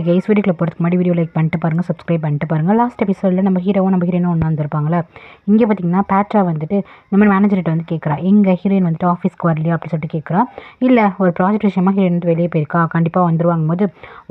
Guys வீடியோக்குள்ள போகிறதுக்கு முன்னாடி வீடியோ லைக் பண்ணிட்டு பாருங்கள், சப்ஸ்கிரைப் பண்ணிட்டு பாருங்கள். லாஸ்ட் எபிசோடில் நம்ம ஹீரோயினும் ஒன்றா வந்திருப்பாங்களே. இங்கே பார்த்தீங்கன்னா பேட்ரா வந்துட்டு நம்ம மேனேஜர்கிட்ட வந்து கேட்குறா, எங்கள் ஹீரோயின் வந்துட்டு ஆஃபீஸ்க்கு வரலையா அப்படின்னு சொல்லிட்டு கேட்குறா. இல்லை, ஒரு ப்ராஜெக்ட் விஷயமா ஹீரோயின் வந்து வெளியே போயிருக்கா, கண்டிப்பாக வந்துருவாங்க போது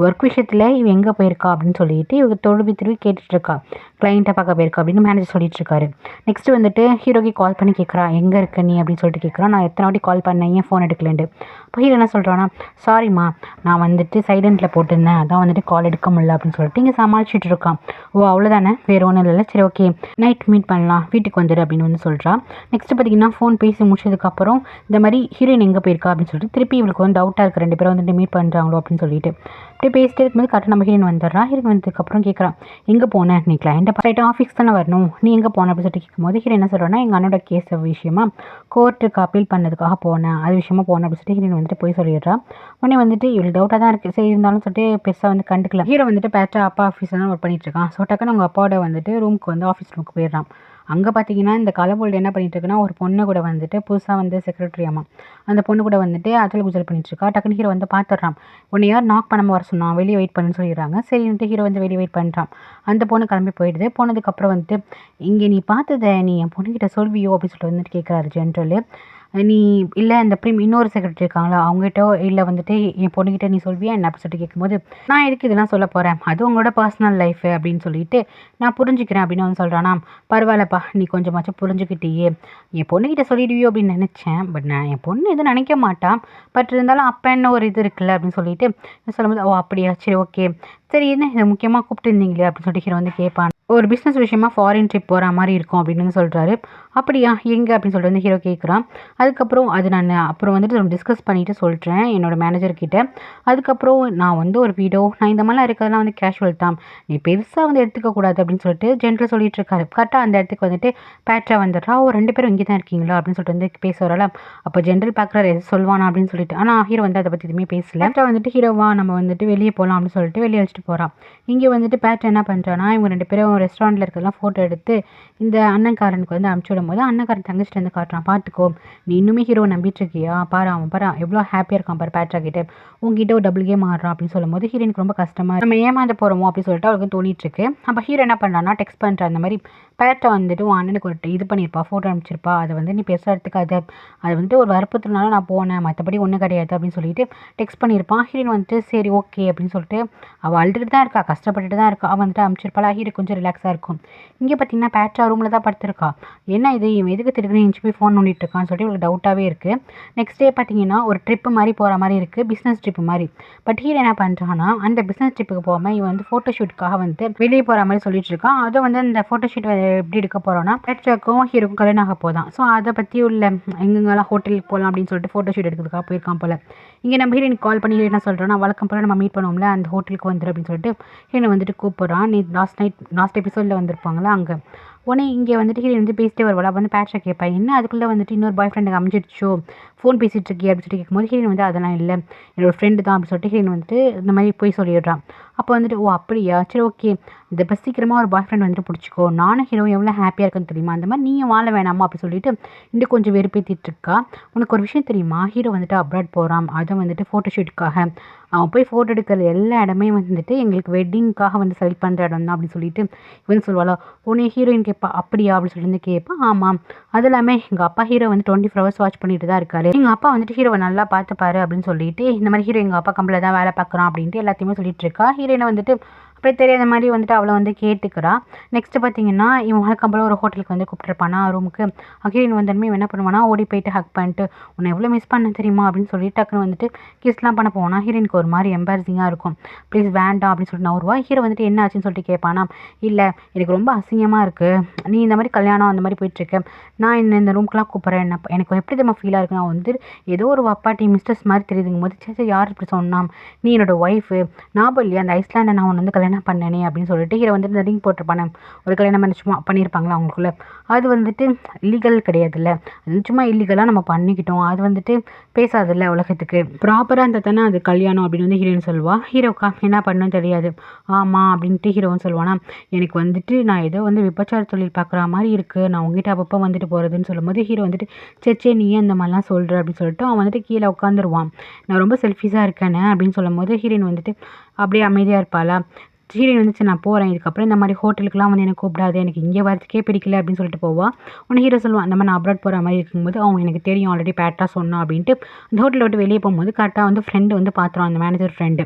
ஒர்க் விஷயத்தில் இவ எங்கே போயிருக்கா அப்படின்னு சொல்லிட்டு இவங்க திருப்பி கேட்டுட்ருக்கா. கிளைண்ட்டை பார்க்க போயிருக்கா அப்படின்னு மேனேஜர் சொல்லிட்டு இருக்காரு. நெக்ஸ்ட் வந்துட்டு ஹீரோக்கு கால் பண்ணி கேட்குறா, எங்கே இருக்க நீ அப்படின்னு சொல்லிட்டு கேட்குறா. நான் எத்தனை வாட்டி கால் பண்ணேன், ஏன் ஃபோன் எடுக்கலன்ட்டு. இப்போ ஹீரோ என்ன சொல்கிறான்னா, சாரிம்மா நான் வந்துட்டு சைலண்ட்டில் போட்டிருந்தேன், அதான் வந்துட்டு கால் எடுக்க முடியல அப்படின்னு சொல்லிட்டு இங்கே சமாளிச்சுட்டு இருக்கான். ஓ அவ்வளோதானே, வேறு ஒன்றும் இல்லை, சரி ஓகே நைட் மீட் பண்ணலாம், வீட்டுக்கு வந்துடு அப்படின்னு வந்து சொல்கிறா. நெக்ஸ்ட் பார்த்தீங்கன்னா ஃபோன் பேசி முடிச்சதுக்கப்புறம் இந்த மாதிரி ஹீரோயின் எங்கே போயிருக்கா அப்படின்னு சொல்லிட்டு திருப்பி இவளுக்கு வந்து டவுட்டாக இருக்குது, ரெண்டு பேரும் வந்துட்டு மீட் பண்ணுறாங்களோ அப்படின்னு சொல்லிட்டு. அப்படியே பேசிட்டே இருக்கும்போது கரெக்டாக நம்ம ஹீரோயின் வந்துடுறா. ஹீரோயின் வந்ததுக்கப்புறம் கேட்குறான், எங்கே போனேன், நீ கிளைண்ட்டை பார்த்துட்டு ஆஃபீஸ் தானே வரணும், நீ எங்கே போன அப்படின்னு சொல்லிட்டு கேட்கும்போது ஹீரோயின் என்ன சொல்கிறேன்னா, எங்கள் அண்ணோட கேஸ் விஷயமா கோர்ட்டுக்கு அப்பீல் பண்ணதுக்காக போனேன், அது விஷயமா போனேன் அப்படின்னு சொல்லிட்டு ஹீரோயின் வந்துட்டு போய் சொல்லிடுறா. உடனே வந்துட்டு இவளுக்கு டவுட்டாக தான் இருக்குது, சரி இருந்தாலும் சொல்லிட்டு பெருசாக வந்து கண்டுக்கல. ஹீரோ வந்துட்டு பேட்டா அப்பா ஆஃபீஸில் தான் ஒர்க் பண்ணிட்டு இருக்கான். ஸோ டக்குன்னு அவங்க அப்பாவோட வந்துட்டு ரூமுக்கு வந்து ஆஃபீஸ் ரூமுக்கு போயிடுறான். அங்கே பார்த்தீங்கன்னா இந்த கலபோல்டு என்ன பண்ணிட்டு இருக்குன்னா, ஒரு பொண்ணு கூட வந்துட்டு புதுசாக வந்து செக்ரட்டரி அம்மா அந்த பொண்ணு கூட வந்துட்டு அஜல் குஜல் பண்ணிட்டு இருக்கா. டக்குன்னு ஹீரோ வந்து பார்த்துடுறான். உன்னை யார் நாக் பண்ணாமல் வர சொன்னா, வெளியே வெயிட் பண்ணுன்னு சொல்லிடுறாங்க. சரின்ட்டு ஹீரோ வந்து வெளியே வெயிட் பண்ணுறான். அந்த பொண்ணு கிளம்பி போயிடுது. போனதுக்கப்புறம் வந்துட்டு, இங்கே நீ பார்த்ததை நீ என் பொண்ணுக்கிட்ட சொல்வியோ அப்படின்னு சொல்லிட்டு வந்துட்டு கேட்குறாரு ஜென்ரலு. நீ இல்லை இந்த இன்னொரு செக்ரட்டரி இருக்காங்களா அவங்ககிட்ட, இல்லை வந்துட்டு என் பொண்ணுக்கிட்ட நீ சொல்வியா என்ன அப்படி சொல்லிட்டு கேட்கும்போது, நான் எதுக்கு இதெல்லாம் சொல்ல போகிறேன், அது உங்களோட பர்சனல் லைஃபு அப்படின்னு சொல்லிட்டு நான் புரிஞ்சுக்கிறேன் அப்படின்னு வந்து சொல்கிறானா. பரவாயில்லப்பா, நீ கொஞ்சமாச்சும் புரிஞ்சுக்கிட்டியே, என் பொண்ணுக்கிட்ட சொல்லிடுவியோ அப்படின்னு நினச்சேன், பட் நான் என் பொண்ணு எதுவும் நினைக்க மாட்டான், பட் இருந்தாலும் அப்போ என்ன ஒரு இது இருக்குல்ல அப்படின்னு சொல்லிட்டு சொல்லும்போது, ஓ அப்படியா, சரி ஓகே, சரி என்ன இதை முக்கியமாக கூப்பிட்டு இருந்தீங்களே அப்படின்னு சொல்லிட்டு ஹீரோ வந்து கேட்பான். ஒரு பிஸ்னஸ் விஷயமா ஃபாரின் ட்ரிப் போகிற மாதிரி இருக்கும் அப்படின்னு சொல்கிறாரு. அப்படியா, எங்கே அப்படின்னு சொல்லிட்டு வந்து ஹீரோ கேட்குறான். அதுக்கப்புறம் அது நான் அப்புறம் வந்துட்டு டிஸ்கஸ் பண்ணிவிட்டு சொல்கிறேன் என்னோடய மேனேஜர்கிட்ட. அதுக்கப்புறம் நான் வந்து ஒரு வீடோ நான் இந்த மாதிரிலாம் இருக்கிறதெல்லாம் வந்து கேஷுவல் தான், நீ பெருசாக வந்து எடுத்துக்கக்கூடாது அப்படின்னு சொல்லிட்டு ஜென்ரல் சொல்லிட்டு இருக்காரு. கரெக்டாக அந்த இடத்துக்கு வந்துட்டு பேட்ரா வந்துடுறா. ஓ ரெண்டு பேரும் இங்கே தான் இருக்கீங்களா அப்படின்னு சொல்லிட்டு வந்து பேச வரலாம். அப்போ ஜென்ரல் பார்க்குறாரு எது சொல்வானா அப்படின்னு சொல்லிட்டு. ஆனால் ஹீரோ வந்து அதை பற்றி எதுவுமே பேசல. பேட்ரா வந்துட்டு ஹீரோவா நம்ம வந்துட்டு வெளியே போகலாம் அப்படின்னு சொல்லிட்டு வெளியே வச்சுட்டு போகிறான். இங்கே வந்துட்டு பேட்ரா என்ன பண்ணுறான்னா, இவங்க ரெண்டு பேரும் ரெஸ்டாரண்ட்டில் இருக்கிறதெல்லாம் ஃபோட்டோ எடுத்து இந்த அண்ணன்காரனுக்கு வந்து அனுப்பிச்சி விடும்போது அண்ணன்காரன் தங்கச்சிட்டு வந்து காட்டுறான், பார்த்துக்கோ நீ இன்னுமே ஹீரோவை நம்பிட்டு இருக்கியா, பாரு அவன் பாரு எவ்வளோ ஹாப்பியாக இருக்கான் பாரு பேட்ரா கிட்ட, உங்ககிட்ட ஒரு டபுள் கேம் ஆடுறான் அப்படின்னு சொல்லும்போது ஹீரோனுக்கு ரொம்ப கஷ்டமாக நம்ம ஏமாந்து போகிறோமோ அப்படின்னு சொல்லிட்டு அவளுக்கு தோணிட்டு இருக்கு. அப்போ ஹீரோ என்ன பண்ணுறான்னா, டெக்ஸ்ட் பண்ணுறான், அந்த மாதிரி பேட்ரா வந்துட்டு உன் அண்ணனுக்கு ஒரு இது பண்ணியிருப்பா, ஃபோட்டோ அனுப்பிச்சிருப்பா, அதை வந்து நீ பெருசாக எடுத்துக்காது, அது வந்துட்டு ஒரு வற்புறுத்தினால நான் போனேன், மற்றபடி ஒன்றும் கிடையாது அப்படின்னு சொல்லிட்டு டெக்ஸ்ட் பண்ணியிருப்பான். ஹீரோயின் வந்துட்டு சரி ஓகே அப்படின்னு சொல்லிட்டு அவள் அழுதுட்டு தான் இருக்கா, கஷ்டப்பட்டுட்டு தான் இருக்கா, அவள் வந்துட்டு அனுப்பிச்சிருப்பாளா. ஹீரோ கொஞ்சம் ரிலாக்ஸாக இருக்கும். இங்கே பார்த்தீங்கன்னா பேட்ரா ரூமில் தான் படுத்திருக்கா. என்ன இது, இவன் எதுக்கு திருப்பி இன்ச்சு போய் ஃபோன் நோண்டிட்டு இருக்கான்னு சொல்லிட்டு இவளுக்கு டவுட்டாகவே இருக்குது. நெக்ஸ்ட் டே பார்த்தீங்கன்னா ஒரு ட்ரிப்பு மாதிரி போகிற மாதிரி இருக்குது, பிஸ்னஸ் ட்ரிப்பு மாதிரி. பட் ஹீரோ என்ன பண்ணுறான்னா, அந்த பிஸ்னஸ் ட்ரிப்புக்கு போகாமல் இவன் வந்து ஃபோட்டோ ஷூட்டுக்காக வந்து வெளியே போகிற மாதிரி சொல்லிட்டு இருக்கான். அதை வந்து அந்த ஃபோட்டோ ஷூட் எப்படி எடுக்க போகிறோன்னா, பேட்ராக்கும் ஹீரோக்கும் கல்யாணம் ஆக போதான். ஸோ அதை பற்றி உள்ள எங்கெங்கெல்லாம் ஹோட்டலுக்கு போகலாம் அப்படின்னு சொல்லிட்டு ஃபோட்டோ ஷூட் எடுக்கிறதுக்காக போயிருக்கான் போல். இங்கே நம்ம ஹீரோனுக்கு கால் பண்ணி என்ன சொல்கிறோன்னா, வழக்கம் போல் நம்ம மீட் பண்ணுவோம்ல அந்த ஹோட்டலுக்கு வந்துரு அப்படின்னு சொல்லிட்டு ஹீரோனை வந்துட்டு கூப்பிட்றான். நீ லாஸ்ட் எபிசோடில் வந்திருப்பாங்களா அங்கே. உடனே இங்கே வந்துட்டு ஹீரோயின் வந்து பேசிட்டே வருவாள். வந்து பேட்ரா கேட்பா, என்ன அதுக்குள்ளே வந்துட்டு இன்னொரு பாய் ஃப்ரெண்டுக்கு அமைஞ்சிடுச்சோ, ஃபோன் பேசிகிட்டு இருக்கே அப்படின்னு சொல்லிட்டு கேட்கும்போது ஹீரோயின் வந்து அதெல்லாம் இல்லை, என்னோடய ஃப்ரெண்டு தான் அப்படின்னு சொல்லிட்டு ஹீரோயின் வந்துட்டு இந்த மாதிரி போய் சொல்லிடுறான். அப்போ வந்துட்டு ஓ அப்படியா, சரி ஓகே, இதை இப்போ சீக்கிரமாக ஒரு பாய் ஃப்ரெண்ட் வந்துட்டு பிடிச்சிக்கோ, நானும் ஹீரோ எவ்வளோ ஹாப்பியாக இருக்குன்னு தெரியுமா, அந்த மாதிரி நீயும் வாழ வேணாமா அப்படி சொல்லிட்டு இன்னும் கொஞ்சம் வெறுப்பேற்றிட்டு இருக்கா. உனக்கு ஒரு விஷயம் தெரியுமா, ஹீரோ வந்துட்டு அப்ராட் போகிறான், அதுவும் வந்துட்டு ஃபோட்டோ ஷூட்டுக்காக. அவன் போய் ஃபோட்டோ எடுக்கிற எல்லா இடமே வந்துட்டு எங்களுக்கு வெட்டிங்க்காக வந்து செலக்ட் பண்ணுற இடம் தான் அப்படின்னு சொல்லிட்டு இவன் சொல்லுவாளா. உடனே ஹீரோயின் கேட்பா, அப்படியா அப்படின்னு சொல்லிட்டு வந்து கேட்பா. ஆமாம், அது எல்லாமே எங்கள் அப்பா ஹீரோ வந்து 24 hours வாட்ச் பண்ணிட்டு தான் இருக்காரு, எங்கள் அப்பா வந்துட்டு ஹீரோவை நல்லா பார்த்துப்பாரு அப்படின்னு சொல்லிட்டு இந்த மாதிரி ஹீரோ எங்கள் அப்பா கம்பெனியில் தான் வேலை பார்க்குறான் அப்படின்ட்டு எல்லாத்தையுமே சொல்லிட்டு இருக்கா. ஹீரோயினை வந்துட்டு அப்படியே தெரியாத மாதிரி வந்துட்டு அவளை வந்து கேட்டுக்கிறா. நெக்ஸ்ட்டு பார்த்தீங்கன்னா இவன் வழக்கம் ஒரு ஹோட்டலுக்கு வந்து கூப்பிட்டுருப்பானா ரூமுக்கு. ஹீரோயின் வந்தோடனே இவன் என்ன பண்ணுவானா, ஓடி போயிட்டு ஹக் பண்ணிட்டு உன்னை எவ்வளோ மிஸ் பண்ண தெரியுமா அப்படின்னு சொல்லிட்டு டக்குன்னு வந்துட்டு கிஸ்லாம் பண்ண போனால் ஹீரோயினுக்கு ஒரு மாதிரி எம்பாரசிங்காக இருக்கும். ப்ளீஸ் வேண்டாம் அப்படின்னு சொல்லிட்டு நான் ஒரு ஹீரோ வந்துட்டு என்ன ஆச்சுன்னு சொல்லிட்டு கேட்பானா, இல்லை எனக்கு ரொம்ப அசிங்கமாக இருக்குது, நீ இந்த மாதிரி கல்யாணம் அந்த மாதிரி போயிட்டுருக்க, நான் இந்த ரூம்க்குலாம் கூப்பிட்றேன், என்ன எனக்கு எப்படி தெரியுமா ஃபீலாக இருக்கு, நான் வந்து ஏதோ ஒரு வப்பாட்டி மிஸ்டர்ஸ் மாதிரி தெரியுதுங்கும் போது சரி யார் இப்படி சொன்னான், நீ என்னோடய ஒய்ஃபு ஞாபகம் இல்லையா, அந்த ஐஸ்லாண்டை நான் உன்னை வந்து கல்யாணம் கல்யாணம் பண்ணனே அப்படின்னு சொல்லிட்டு ஹீரோ வந்துட்டு இந்த ரிங் போட்டிருப்பானே, ஒரு கல்யாணம் பண்ணி சும்மா பண்ணியிருப்பாங்களா அவங்களுக்குள்ள, அது வந்துட்டு லீகல் கிடையாதுல்ல, அது சும்மா இல்லீகலாக நம்ம பண்ணிக்கிட்டோம், அது வந்துட்டு பேசாதில்ல உலகத்துக்கு, ப்ராப்பராக இருந்தால் தானே அது கல்யாணம் அப்படின்னு வந்து ஹீரோயின் சொல்லுவா. ஹீரோக்கா என்ன பண்ணணும் தெரியாது. ஆமாம் அப்படின்ட்டு ஹீரோன்னு சொல்லுவானா, எனக்கு வந்துட்டு நான் ஏதோ வந்து விபச்சார தொழில் பார்க்குற மாதிரி இருக்குது, நான் உங்ககிட்ட அப்பப்போ வந்துட்டு போகிறதுன்னு சொல்லும்போது ஹீரோ வந்துட்டு சே நீ ஏன் இந்த மாதிரிலாம் சொல்கிற அப்படின்னு சொல்லிட்டு அவன் வந்துட்டு கீழே உட்காந்துருவான். நான் ரொம்ப செல்ஃபிஷாக இருக்கேனே அப்படின்னு சொல்லும்போது ஹீரோயின் வந்துட்டு அப்படியே அமைதியாக இருப்பாளா. ஹீரோயின் வந்துச்சு நான் போகிறேன், இதுக்கப்புறம் இந்த மாதிரி ஹோட்டலுக்குலாம் வந்து எனக்கு கூப்பிடாது, எனக்கு இங்கே வரதுக்கே பிடிக்கல அப்படின்னு சொல்லிட்டு போவா. உடனே ஹீரோ சொல்லுவான், அந்த மாதிரி நான் அப்ராட் போகிற மாதிரி இருக்கும்போது அவங்க எனக்கு தெரியும் ஆல்ரெடி பேட்டா சொன்னான் அப்படின்ட்டு அந்த ஹோட்டலை விட்டு வெளியே போகும்போது கரெக்டாக வந்து ஃப்ரெண்டு வந்து பார்த்துருவான், அந்த மேனேஜர் ஃப்ரெண்டு.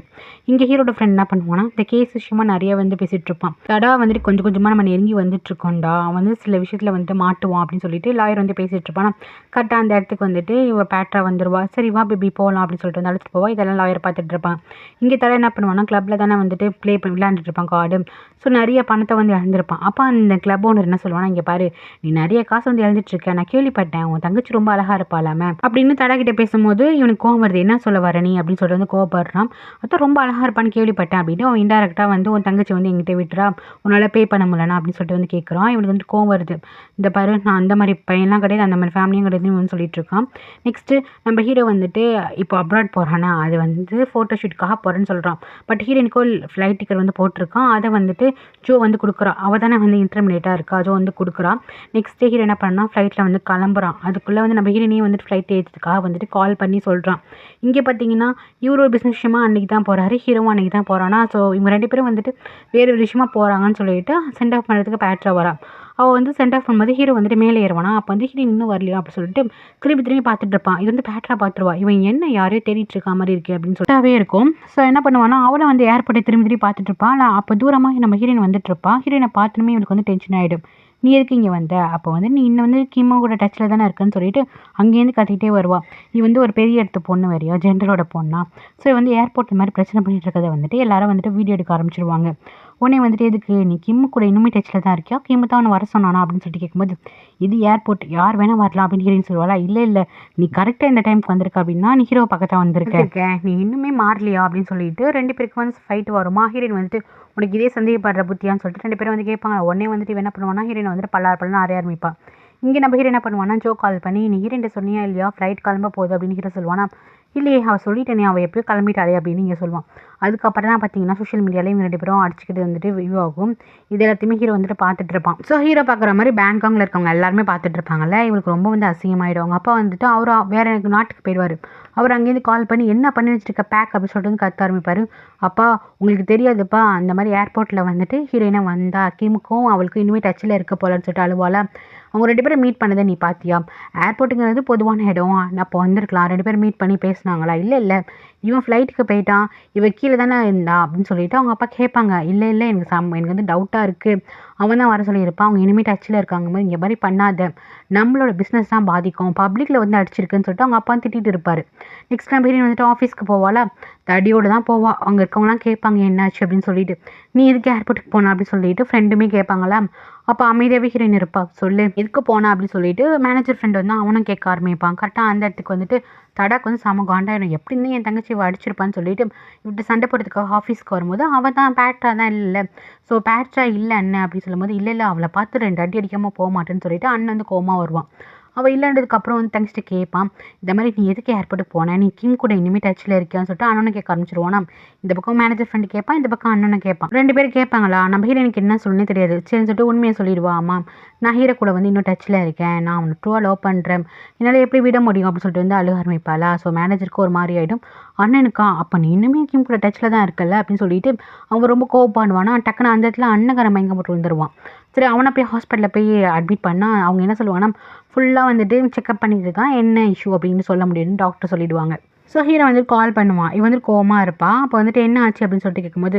இங்கே ஹீரோட ஃப்ரெண்ட் என்ன பண்ணுவான்னா, இந்த கேஸ் விஷயமா நிறைய வந்து பேசிகிட்டு இருப்பான். தடா வந்துட்டு கொஞ்சம் கொஞ்சமாக நம்ம நெருங்கி வந்துட்டுருக்கோண்டா, அவன் வந்து சில விஷயத்தில் வந்துட்டு மாட்டுவான் அப்படின்னு சொல்லிட்டு லாயர் வந்து பேசிகிட்டு இருப்பான். கரெக்டாக அந்த இடத்துக்கு வந்துட்டு இவ பேட்ரா வந்துடுவா. சரி வா பேபி போகலாம் அப்படின்னு சொல்லிட்டு வந்து அழைச்சிட்டு போவா. இதெல்லாம் லாயர் பார்த்துட்டு இருப்பான். இங்கே தடா என்ன பண்ணுவான்னா, கிளப்பில் தானே வந்துட்டு ப்ளே பண்ணி விளையாண்டுட்டு இருப்பான் கார்டு. ஸோ நிறைய பணத்தை வந்து இழந்திருப்பான். அப்போ அந்த கிளப் ஓனர் என்ன சொல்லுவானா, இங்கே பாரு நீ நிறைய காசு வந்து இழந்துட்டு இருக்க, நான் கேள்விப்பட்டேன் உன் தங்கச்சி ரொம்ப அழகாக இருப்பாளாமே அப்படின்னு தடா கிட்ட பேசும்போது இவனுக்கு கோவம் வருது. என்ன சொல்ல வர நீ அப்படின்னு சொல்லிட்டு வந்து கோவப்படுறான். அதான் ரொம்ப அழகாக இருப்பான்னு கேள்விப்பட்டேன் அப்படின்னு அவன் இன்டெரக்டாக வந்து உன் தங்கச்சி வந்து எங்கிட்ட விட்டுறா, உன்னால் பே பண்ண முடியலனா அப்படின்னு சொல்லிட்டு வந்து கேட்குறான். இவனுக்கு வந்து கோவம் வருது. இந்த பாரு நான் அந்த மாதிரி பையன்லாம் கிடையாது, அந்த மாதிரி ஃபேமிலியும் கிடையாதுன்னு வந்து சொல்லிட்டு இருக்கான். நெக்ஸ்ட்டு நம்ம ஹீரோ வந்துட்டு இப்போ அப்ராட் போகிறானா, அது வந்து ஃபோட்டோ ஷூட்டுக்காக போகிறேன்னு சொல்கிறான். பட் ஹீரோயினுக்கு ஃப்ளைட் டிக்கெட் வந்து போட்டிருக்கான். அதை வந்துட்டு ஜோ வந்து கொடுக்குறா. அவள் தானே வந்து இன்டர்மிடியேட்டாக இருக்கா, ஜோ வந்து கொடுக்குறா. நெக்ஸ்ட் டே ஹீரோ என்ன பண்ணால் ஃப்ளைட்டில் வந்து கிளம்புறான். அதுக்குள்ளே வந்து நம்ம ஹீரோனையும் வந்துட்டு ஃப்ளைட் ஏற்றுறதுக்காக வந்துட்டு கால் பண்ணி சொல்கிறான். இங்கே பார்த்தீங்கன்னா இவர் ஒரு பிஸ்னஸ் விஷயமா அன்றைக்கி தான் போகிறாரு, ஹீரோவும் அன்றைக்கி தான் போகிறானா. ஸோ இவங்க 2 பேரும் வந்துட்டு வேறு ஒரு விஷயமா போகிறாங்கன்னு சொல்லிட்டு சென்ட் ஆஃப் பண்ணுறதுக்கு பேட்ரா வரா. அவள் வந்து சென்ட் ஆஃப் பண்ணும்போது ஹீரோ வந்துட்டு மேலே ஏறுவானா. அப்போ வந்து ஹீரோயின் இன்னும் வரலையா அப்படின்னு சொல்லிட்டு திரும்பி பார்த்துட்டு இருப்பான். இது வந்து பேட்ரா பார்த்துருவா. இவன் என்ன யாரையோ தேடிட்டு இருக்க மாதிரி இருக்கே அப்படின்னு சொல்லிட்டாவே இருக்கும். ஸோ என்ன பண்ணுவானா, அவளை வந்து ஏர்போர்ட்டை திரும்பி பார்த்துட்டு இருப்பான். அப்போ தூரமாக நம்ம ஹீரோயின் வந்துட்டு இருப்பான். ஹீரோயினை பார்த்துமே இவனுக்கு வந்து டென்ஷன் ஆகிடும். நீ எதுக்கு இங்கே வந்த, அப்போ வந்து நீ இன்னும் வந்து கிம்மா கூட டச்சில் தானே இருக்குன்னு சொல்லிட்டு அங்கேருந்து கத்திக்கிட்டே வருவா. நீ வந்து ஒரு பெரிய இடத்து பொண்ணு வேறையா, ஜென்ரலோட பொண்ணா. ஸோ வந்து ஏர்போர்ட் இந்த மாதிரி பிரச்சனை பண்ணிட்டு இருக்கதை வந்துட்டு எல்லாரும் வந்துட்டு வீடியோ எடுக்க ஆரம்பிச்சிருவாங்க. உடனே வந்துட்டு எதுக்கு நீ கிம்மு கூட இன்னுமே டச்சில் தான் இருக்கியா, கிம்மு தான் அவனை வர சொன்னானா அப்படின்னு சொல்லிட்டு கேட்கும்போது இது ஏர்போர்ட் யார் வேணால் வரலாம் அப்படின்னு ஹீரோயின் சொல்லுவாளா. இல்லை நீ கரெக்டாக இந்த டைமுக்கு வந்திருக்க அப்படின்னா நீ ஹீரோ பக்கத்தான் வந்திருக்கேன், நீ இன்னுமே மாறலையா அப்படின்னு சொல்லிட்டு 2 பேருக்கு வந்து ஃபைட் வருமா. ஹீரோயின் வந்துட்டு உனக்கு இதே சந்தேகப்படுற புத்தியான்னு சொல்லிட்டு 2 பேரும் வந்து கேட்பாங்க. உடனே வந்துட்டு என்ன பண்ணுவானா, ஹீரோயின் வந்துட்டு பல்லாறு அறைய ஆரம்பிப்பா. இங்கே நம்ம ஹீரோ என்ன பண்ணுவானா, ஜோ கால் பண்ணி நீ ஹீரோயின் சொன்னியா இல்லையா ஃப்ளைட் கிளம்ப போகுது அப்படின்னு ஹீரோ சொல்லுவானா. இல்லையே அவள் சொல்லிட்டேனே, அவள் எப்போயோ கிளம்பிட்டாளே அப்படின்னு இங்கே சொல்லுவான். அதுக்கப்புறம் தான் பார்த்தீங்கன்னா சோஷியல் மீடியாவில் இவங்க 2 பேரும் அடிச்சுக்கிட்டு வந்துட்டு வியூ ஆகும். இது எல்லாத்தையுமே ஹீரோ வந்துட்டு பார்த்துட்டு இருப்பான். ஸோ ஹீரோ பார்க்குற மாதிரி பேங்காங்கில் இருக்கவங்க எல்லாருமே பார்த்துட்டு இருப்பாங்கல்ல. இவளுக்கு ரொம்ப வந்து அசிங்கமாயிடும். அவங்க அப்பா வந்துட்டு அவர் வேறு நாட்டுக்கு போயிடுவார். அவர் அங்கேருந்து கால் பண்ணி என்ன பண்ணி வச்சுருக்க பேக் அப்படின்னு சொல்லிட்டு வந்து கத்த ஆரம்பிப்பார். அப்பா உங்களுக்கு தெரியாதுப்பா, அந்த மாதிரி ஏர்போர்ட்டில் வந்துட்டு ஹீரோயினாக வந்தா கிமுக்கும் அவளுக்கும் இனிமேல் டச்சில் இருக்க போலன்னு சொல்லிட்டு அழுவாளா. அவங்க 2 பேரும் மீட் பண்ணதை நீ பார்த்தியா, ஏர்போர்ட்டுங்கிறது பொதுவான இடம், அப்போ வந்திருக்கலாம், 2 பேரும் மீட் பண்ணி பேசினாங்களா. இல்லை இவன் ஃப்ளைட்டுக்கு போயிட்டான், இவன் கீழே தானே இருந்தா அப்படின்னு சொல்லிட்டு அவங்க அப்பா கேட்பாங்க. இல்லை எனக்கு வந்து டவுட்டாக இருக்குது, அவன் தான் வர சொல்லியிருப்பான், அவங்க இனிமேல் டச்சில் இருக்காங்க போது இங்கே மாதிரி பண்ணாத, நம்மளோட பிஸ்னஸ் தான் பாதிக்கும், பப்ளிக்கில் வந்து அடிச்சிருக்குன்னு சொல்லிட்டு அவங்க அப்பா திட்டிகிட்டு இருப்பார். நெக்ஸ்ட் டைம் வந்துட்டு ஆஃபீஸ்க்கு போவாளா, தடியோடு தான் போவா. அங்கே இருக்கவங்களாம் கேட்பாங்க என்னாச்சு அப்படின்னு சொல்லிட்டு, நீ எதுக்கு ஏர்போர்ட்டுக்கு போனா அப்படின்னு சொல்லிட்டு ஃப்ரெண்டுமே கேட்பாங்களா. அப்போ அமைதியாகவே ஹீரோயின் இருப்பா. சொல்லு எதுக்கு போனா அப்படின்னு சொல்லிட்டு மேனேஜர் ஃப்ரெண்டு வந்து அவனும் கேட்க ஆரம்பிப்பான். கரெக்டாக அந்த இடத்துக்கு வந்துட்டு தடாக்கு வந்து செம காண்டாயிடும். எப்படி இருந்து என் தங்கச்சி அடிச்சிருப்பான்னு சொல்லிட்டு இப்படி சண்டை போடுறதுக்காக ஆஃபீஸ்க்கு வரும்போது அவள் தான் பேட்ரா தான் இல்லை. ஸோ பேட்ரா இல்லை அண்ணன் அப்படின்னு சொல்லும்போது இல்லை அவளை பார்த்து 2 அடி அடிக்காமல் போக மாட்டேன்னு சொல்லிட்டு அண்ணன் வந்து கோவமா வருவான். அவள் இல்லைன்றதுக்கப்புறம் வந்து தங்கச்சிட்டு கேட்பான். இந்த மாதிரி நீ எதுக்கு ஏர்போர்ட்டுக்கு போனேன், நீ கிம் கூட இனிமேல் டச்சில் இருக்கியான்னு சொல்லிட்டு அண்ணனை கேட்க ஆரம்பிச்சிருவானா. இந்த பக்கம் மேனேஜர் ஃப்ரெண்டு கேட்பான், இந்த பக்கம் அண்ணனை கேட்பான். 2 பேரும் கேட்பாங்களா. நம்ம ஹீரோனுக்கு என்ன சொல்லணும்னே தெரியாது. சரின்னு சொல்லிட்டு உண்மையை சொல்லிடுவா. ஆமா நான் ஹீரோ கூட வந்து இன்னும் டச்சில் இருக்கேன், நான் அவனை ட்ரூவாக லவ் பண்ணுறேன், என்னால் எப்படி விட முடியும் அப்படின்னு சொல்லிட்டு வந்து அழுக ஆரம்பிப்பாளா. ஸோ மேனேஜருக்கு ஒரு மாதிரி ஆகிடும். அண்ணனுக்கா அப்போ நீ இன்னுமே கிம் கூட டச்சில் தான் இருக்கல அப்படின்னு சொல்லிட்டு அவன் ரொம்ப கோவப்படுவானா. டக்குன்னு அந்த இடத்துல அண்ணகர மயங்க போட்டு விழுந்துருவான். சரி அவனை போய் ஹாஸ்பிட்டலில் போய் அட்மிட் பண்ணால் அவங்க என்ன சொல்லுவாங்கன்னா, ஃபுல்லாக வந்துட்டு செக்அப் பண்ணிட்டு தான் என்ன இஷ்யூ அப்படின்னு சொல்ல முடியும்னு டாக்டர் சொல்லிடுவாங்க. ஸோ ஹீரோ வந்து கால் பண்ணுவான். இவன் வந்து கோவமாக இருப்பான். அப்போ வந்துட்டு என்ன ஆச்சு அப்படின்னு சொல்லிட்டு கேட்கும்போது,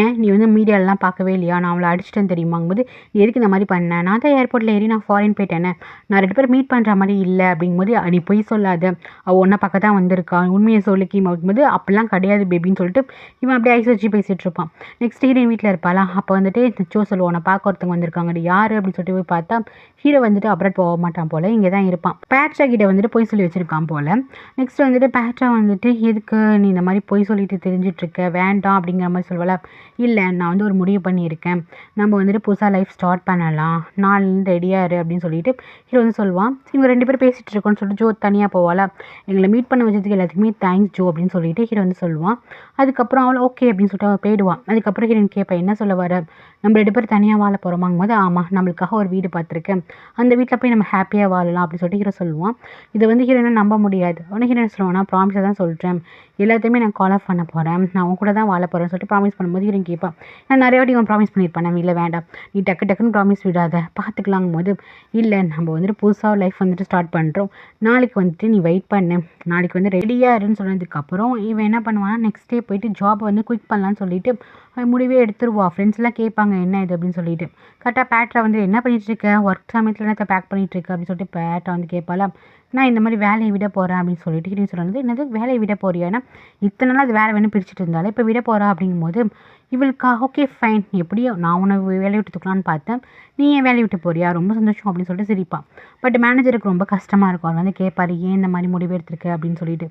ஏன் நீ வந்து மீடியாலலாம் பார்க்கவே இல்லையா, நான் அவளை அடிச்சிட்டேன்னு தெரியுமாங்கும்போது, நீ எதுக்கு இந்த மாதிரி பண்ணேன், நான் தான் ஏர்போர்ட்டில் ஏறி நான் ஃபாரின் போயிட்டேனே, நான் 2 பேரும் மீட் பண்ணுற மாதிரி இல்லை அப்படிங்கும்போது, நீ பொய் சொல்லாத, அவள் உன்னை பக்கம் தான் வந்திருக்கா, உண்மையை சொல்லிக்கிம் அப்படிங்கும்போது, அப்படிலாம் கிடையாது பேபின்னு சொல்லிட்டு இவன் அப்படியே ஐஸ் வச்சு பேசிகிட்டு இருப்பான். நெக்ஸ்ட் ஹீரோயின் வீட்டில் இருப்பாளா. அப்போ வந்துட்டு ஜோ சொல்லுவான், உன்னை பார்க்க ஒருத்தவங்க வந்திருக்காங்க, யார் அப்படின்னு சொல்லிட்டு போய் பார்த்தா ஹீரோ வந்துட்டு அப்ராட் போக மாட்டான் போல், இங்கே தான் இருப்பான். பேட்ரா கிட்ட வந்துட்டு போய் சொல்லி வச்சுருக்கான் போல். நெக்ஸ்ட் வந்துட்டு பேட்ரா வந்துட்டு எதுக்கு நீ இந்த மாதிரி பொய் சொல்லிட்டு தெரிஞ்சிட்ருக்க வேண்டாம் அப்படிங்கிற மாதிரி சொல்லுவாள். இல்லை நான் வந்து ஒரு முடிவு பண்ணியிருக்கேன், நம்ம வந்துட்டு புதுசாக லைஃப் ஸ்டார்ட் பண்ணலாம், நாளைலேருந்து ரெடியாக இரு அப்படின்னு சொல்லிட்டு ஹீரோ வந்து சொல்லுவான். இவங்க 2 பேரும் பேசிகிட்டு இருக்கோன்னு சொல்லிட்டு ஜோ தனியாக போவாளா. எங்களை மீட் பண்ண வச்சதுக்கு எல்லாத்துக்குமே தேங்க்ஸ் ஜோ அப்படின்னு சொல்லிட்டு ஹீரோ வந்து சொல்லுவான். அதுக்கப்புறம் அவள் ஓகே அப்படின்னு சொல்லிட்டு அவள் போயிடுவான். அதுக்கப்புறம் ஹீரோயின் கேட்பேன் என்ன சொல்ல வர, நம்ம 2 பேரும் தனியாக வாழ போகிறோமாங்கும் போது ஆமாம் நம்மளுக்காக ஒரு வீடு பார்த்துருக்கேன், அந்த வீட்டில் போய் நம்ம ஹாப்பியாக வாழலாம் அப்படின்னு சொல்லிட்டு ஹீரோ சொல்லுவான். இதை வந்து ஹீரோயினை நம்ப முடியாது. உடனே ஹீரோயின் சொல்லுவான் நான் ப்ராமிஸாக தான் சொல்கிறேன், எல்லாத்தையுமே நான் கால் ஆஃப் பண்ண போகிறேன், நான் அவன் கூட தான் வாழ போகிறேன்னு சொல்லிட்டு ப்ராமிஸ் பண்ணும்போது ஹீரோயின் கேட்பான். நான் நிறைய வாட்டி இவன் ப்ராமிஸ் பண்ணியிருப்பேன், நம்ம இல்லை வேண்டாம் நீ டக்குன்னு ப்ராமிஸ் விடாத பார்த்துக்கலாங்கும் போது இல்லை நம்ம வந்துட்டு புதுசாக லைஃப் வந்துட்டு ஸ்டார்ட் பண்ணுறோம், நாளைக்கு வந்துட்டு நீ வெயிட் பண்ணு, நாளைக்கு வந்து ரெடியாக இருன்னு சொன்னதுக்கப்புறம் இவன் என்ன பண்ணுவான்னா நெக்ஸ்ட் டே போயிட்டு ஜாப் வந்து குயிக் பண்ணலான்னு சொல்லிட்டு முடிவே எடுத்துருவா. ஃப்ரெண்ட்ஸ்லாம் கேட்பாங்க என்ன இது அப்படின்னு சொல்லிட்டு. கரெக்டாக பேட்ரா வந்து என்ன பண்ணிகிட்ருக்க, ஒர்க் சமயத்தில் என்னத்தை பேக் பண்ணிகிட்ருக்க அப்படின்னு சொல்லிட்டு பேட்ரா வந்து கேட்பாளா. நான் இந்த மாதிரி வேலையை விட போகிறேன் அப்படின்னு சொல்லிட்டு ஹீரோயின் சொன்னது. என்னது வேலையை விட போறியா, ஏன்னா இத்தனை நாள் அது வேறு வேணும் பிரிச்சுட்டு இருந்தாலும் இப்போ விட போகிறா அப்படிங்கும்போது இவளுக்கா ஓகே ஃபைன், எப்படியோ நான் உன்னை வேலையை விட்டு தூக்கலான்னு பார்த்தேன், நீ ஏன் வேலையை விட்டு போறியா, ரொம்ப சந்தோஷம் அப்படின்னு சொல்லிட்டு சிரிப்பான். பட் மேனேஜருக்கு ரொம்ப கஷ்டமாக இருக்கும். அவர் வந்து கேட்பார் ஏன் இந்த மாதிரி முடிவு எடுத்திருக்க அப்படின்னு சொல்லிட்டு.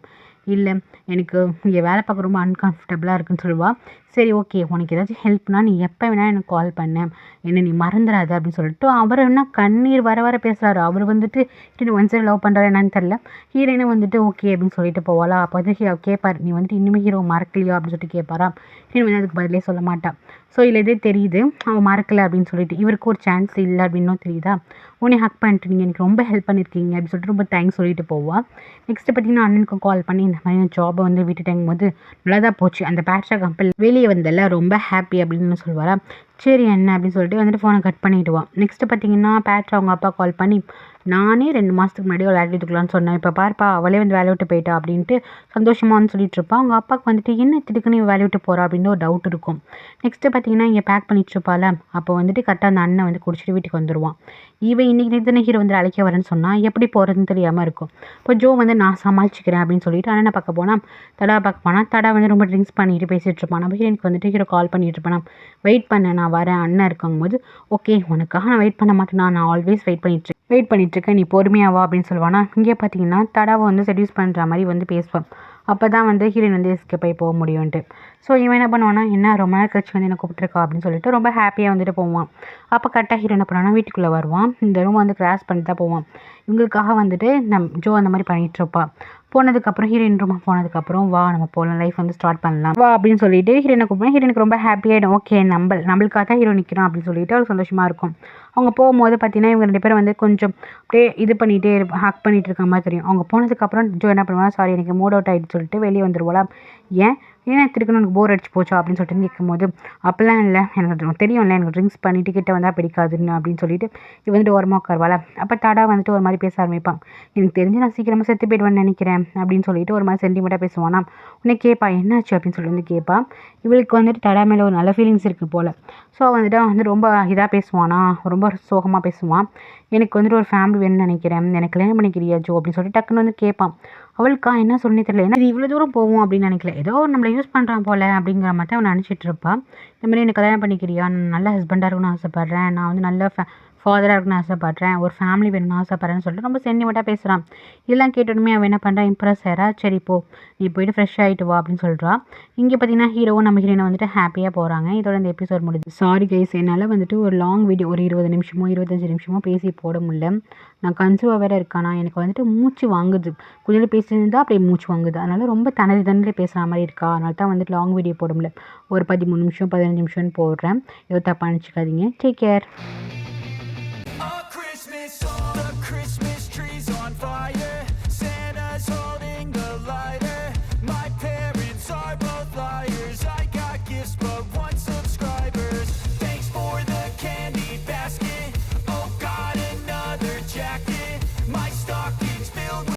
இல்லை எனக்கு இங்கே வேலை பார்க்க ரொம்ப அன்கம்ஃபர்டபுளாக இருக்குன்னு சொல்லுவாள். சரி ஓகே உனக்கு ஏதாச்சும் ஹெல்ப்னா நீ எப்போ வேணால் எனக்கு கால் பண்ண, என்னை நீ மறந்துடாத அப்படின்னு சொல்லிட்டு அவர் என்ன கண்ணீர் வர பேசுகிறாரு. அவர் வந்துட்டு ஹீரோயின் ஒன் சைடு லவ் பண்ணுறாரு என்னன்னு தெரில. ஹீரோயினை வந்துட்டு ஓகே அப்படின்னு சொல்லிட்டு போவாளா. அப்போ வந்து கேட்பார் நீ வந்துட்டு இன்னுமே ஹீரோ மறக்கலையா அப்படின்னு சொல்லிட்டு கேட்பாரா. ஹீரோயின் வந்து அதுக்கு பதிலே சொல்ல மாட்டாள். ஸோ இதில் இதே தெரியுது அவன் மறக்கலை அப்படின்னு சொல்லிட்டு, இவருக்கு ஒரு சான்ஸ் இல்லை அப்படின்னும் தெரியுதா. உன்னை ஹக் பண்ணிட்டு நீங்கள் எனக்கு ரொம்ப ஹெல்ப் பண்ணியிருக்கீங்க அப்படின்னு சொல்லிட்டு ரொம்ப தேங்க்ஸ் சொல்லிட்டு போவாள். நெக்ஸ்ட்டு பார்த்தீங்கன்னா அண்ணனுக்கு கால் பண்ணி இந்த மாதிரி ஜாபை வந்து விட்டுட்டேங்கும் போது நல்லா தான் போச்சு, அந்த பேட்ரா கம்பெனி வெளியே வந்தல ரொம்ப ஹாப்பி அப்படின்னு சொல்லுவாரா. சரி என்ன அப்படின்னு சொல்லிட்டு வந்துட்டு ஃபோனை கட் பண்ணிவிடுவான். நெக்ஸ்ட்டு பார்த்தீங்கன்னா பேட்ரா அவங்க அப்பா கால் பண்ணி நானே 2 மாதத்துக்கு முன்னாடி ஒரு வேலையை விட்டுக்கலான்னு சொன்னேன், இப்போ பார்ப்பா அவளே வந்து வேலையை விட்டு போயிட்டா அப்படின்ட்டு சந்தோஷமானு சொல்லிட்டு இருப்பான். அவங்க அப்பாவுக்கு வந்துட்டு என்ன திடுக்குன்னு வேலையை விட்டு போகிறா அப்படின்னு ஒரு டவுட் இருக்கும். நெக்ஸ்ட்டு பார்த்தீங்கன்னா இங்கே பேக் பண்ணிட்டு இருப்பாள். அப்போ வந்துட்டு கரெக்டாக அந்த அண்ணன் வந்து குடிச்சிட்டு வீட்டுக்கு வந்துடுவான். இவன் இன்றைக்கி நித்தனை ஹீரோ வந்து அழைக்க வரேன்னு சொன்னால் எப்படி போகிறதுன்னு தெரியாமல் இருக்கும். இப்போ ஜோ வந்து நான் சமாளிச்சிக்கிறேன் அப்படின்னு சொல்லிட்டு அண்ணனை பார்க்க போனால் தடா பார்க்க போனால் தடா வந்து ரொம்ப ட்ரிங்க்ஸ் பண்ணிட்டு பேசிகிட்டு இருப்பான். நம்ம ஹீரோனுக்கு வந்துட்டு ஹீரோ கால் பண்ணிட்டு இருப்பான். வெயிட் பண்ண நான் வரேன் அண்ணன் இருக்கும்போது ஓகே உனக்காக நான் வெயிட் பண்ண மாட்டேன், நான் ஆல்வேஸ் வெயிட் பண்ணிட்டுருக்கேன் நீ பொறுமையாவா அப்படின்னு சொல்லுவானா. இங்கே பார்த்தீங்கன்னா தடாவை வந்து செடியூஸ் பண்ணுற மாதிரி வந்து பேசுவான். அப்போ தான் வந்து ஹீரோயின் வந்து எஸ்கேப் ஆகி போக முடியும்ன்ட்டு. ஸோ இவன் என்ன பண்ணுவான்னா என்ன ரொம்ப நாள் கழிச்சு வந்து என்னை கூப்பிட்டுருக்கா அப்படின்னு சொல்லிட்டு ரொம்ப ஹாப்பியாக வந்துட்டு போவான். அப்போ கரெக்டாக ஹீரோ என்ன பண்ணுவான்னா வீட்டுக்குள்ளே வருவான். இந்த ரூம் வந்து கிராஸ் பண்ணி தான் போவான். இவங்களுக்காக வந்துட்டு ஜோ அந்த மாதிரி பண்ணிகிட்ருப்பா. போனதுக்கப்புறம் ஹீரோயின் ரூமாக போனதுக்கப்புறம் வா நம்ம போகலாம், லைஃப் வந்து ஸ்டார்ட் பண்ணலாம் வா அப்படின்னு சொல்லிட்டு ஹீரோயினை கூப்பிடுவேன். ஹீரோனுக்கு ரொம்ப ஹாப்பியாகிடும். ஓகே நம்மளுக்காக தான் ஹீரோ நிற்கிறான் அப்படின்னு சொல்லிட்டு அவளுக்கு சந்தோஷமாக இருக்கும். அவங்க போகும்போது பார்த்தீங்கன்னா இவங்க 2 பேரும் வந்து கொஞ்சம் அப்படியே இது பண்ணிகிட்டே ஹக் பண்ணிகிட்டு இருக்க மாதிரி தெரியும். அவங்க போனதுக்கப்புறம் ஜோ என்ன பண்ணுவாங்க சாரி எனக்கு மூட் அவுட் ஆகிடுன்னு சொல்லிட்டு வெளியே வந்துடுவாளா. ஏன் திருக்கணும் எனக்கு போர் அடிச்சு போச்சா அப்படின்னு சொல்லிட்டு கேட்கும்போது அப்போல்லாம் இல்லை எனக்கு தெரியும்ல எனக்கு ட்ரிங்க்ஸ் பண்ணிட்டு கிட்ட வந்தால் பிடிக்காதுன்னு அப்படின்னு சொல்லிட்டு இவன் வந்துட்டு ஓரமாக உட்காருவாளா. அப்போ தடா வந்துட்டு ஒரு மாதிரி பேச ஆரம்பிப்பான். எனக்கு தெரிஞ்சு நான் சீக்கிரமாக செத்து போயிடுவேன்னு நினைக்கிறேன் அப்படின்னு சொல்லிட்டு ஒரு மாதிரி சென்டிமெண்ட்டாக பேசுவானா. உடனே கேட்பா என்னாச்சு அப்படின்னு சொல்லி வந்து கேட்பா. இவளுக்கு வந்துட்டு தடா மேலே ஒரு நல்ல ஃபீலிங்ஸ் இருக்குது போல். ஸோ வந்துட்டு ரொம்ப இதாக பேசுவானா, ரொம்ப சோகமாக பேசுவான். எனக்கு வந்துட்டு ஒரு ஃபேமிலி வேணும்னு நினைக்கிறேன், எனக்கு கல்யாணம் பண்ணிக்கிறியா ஜோ அப்படின்னு சொல்லிட்டு டக்குன்னு வந்து கேட்பான். அவளுக்கா என்ன சொன்னே தெரியல, ஏன்னா இது இவ்வளோ தூரம் போகும் அப்படின்னு நினைக்கல, ஏதோ நம்மளை யூஸ் பண்ணுறான் போல் அப்படிங்கிற மாதிரி தான் அவன் நினச்சிட்டு இருப்பான். இந்த மாதிரி எனக்கு கல்யாணம் பண்ணிக்கிறியா, நான் நல்ல ஹஸ்பண்டாக இருக்கணும்னு ஆசைப்பட்றேன், நான் வந்து நல்ல ஃபாதராக இருக்கணும்னு ஆசைப்பட்றேன், ஒரு ஃபேமிலி வேணும்னு ஆசைப்பட்றேன்னு சொல்லிட்டு ரொம்ப சென்டிமெண்ட்டாக பேசுகிறான். இதெல்லாம் கேட்டோடனே அவன் என்ன பண்ணுறான் இம்ப்ரெஸ் ஆகிறா. சரி போ நீ போயிட்டு ஃப்ரெஷ் ஆகிட்டு வா அப்படின்னு சொல்கிறான். இங்கே பார்த்தீங்கன்னா ஹீரோவும் நம்ம ஹீரோயினை வந்துட்டு ஹாப்பியாக போகிறாங்க. இதோட இந்த எபிசோட் முடியுது. சாரி கைஸ், என்னால் வந்துட்டு ஒரு லாங் வீடியோ ஒரு 20 நிமிஷமோ 25 நிமிஷமோ பேசி போட முடியல. நான் கன்சீவாக வேறு இருக்கானா, எனக்கு வந்துட்டு மூச்சு வாங்குது, கொஞ்சம் பேசியிருந்தா அப்படியே மூச்சு வாங்குது, அதனால் ரொம்ப திணறி பேசுகிற மாதிரி இருக்கா, அதனால தான் வந்துட்டு லாங் வீடியோ போட முடியல. ஒரு 13 நிமிஷம் 15 நிமிஷம்னு போடுறேன், ஏதோ தப்பாக நினச்சிக்காதீங்க. Take care.